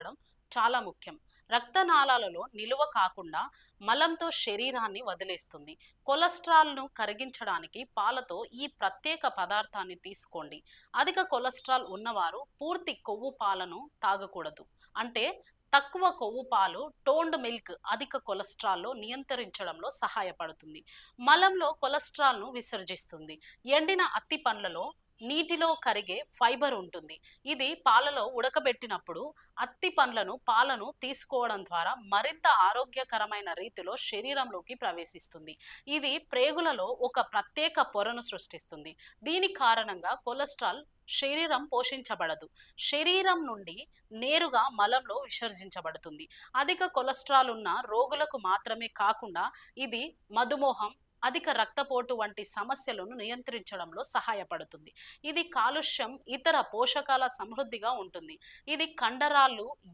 నియంత్రించడం చాలా ముఖ్యం. రక్తనాళాలలో నిలువ కాకుండా మలంతో శరీరాన్ని వదిలేస్తుంది. కొలెస్ట్రాల్ను కరిగించడానికి పాలతో ఈ ప్రత్యేక పదార్థాన్ని తీసుకోండి. అధిక కొలెస్ట్రాల్ ఉన్నవారు పూర్తి కొవ్వు పాలను తాగకూడదు. అంటే తక్కువ కొవ్వు పాలు టోన్డ్ మిల్క్ అధిక కొలెస్ట్రాల్లో నియంత్రించడంలో సహాయపడుతుంది. మలంలో కొలెస్ట్రాల్ను విసర్జిస్తుంది. ఎండిన అత్తి పండ్లలో నీటిలో కరిగే ఫైబర్ ఉంటుంది. ఇది పాలలో ఉడకబెట్టినప్పుడు అత్తి పండ్లను పాలను తీసుకోవడం ద్వారా మరింత ఆరోగ్యకరమైన రీతిలో శరీరంలోకి ప్రవేశిస్తుంది. ఇది ప్రేగులలో ఒక ప్రత్యేక పొరను సృష్టిస్తుంది. దీని కారణంగా కొలెస్ట్రాల్ శరీరం పోషించబడదు. శరీరం నుండి నేరుగా మలంలో విసర్జించబడుతుంది. అధిక కొలెస్ట్రాల్ ఉన్న రోగులకు మాత్రమే కాకుండా ఇది మధుమేహం, అధిక రక్తపోటు వంటి సమస్యలను నియంత్రించడంలో సహాయపడుతుంది. ఇది కాలుష్యం, ఇతర పోషకాల సమృద్ధిగా ఉంటుంది. ఇది కండరాలు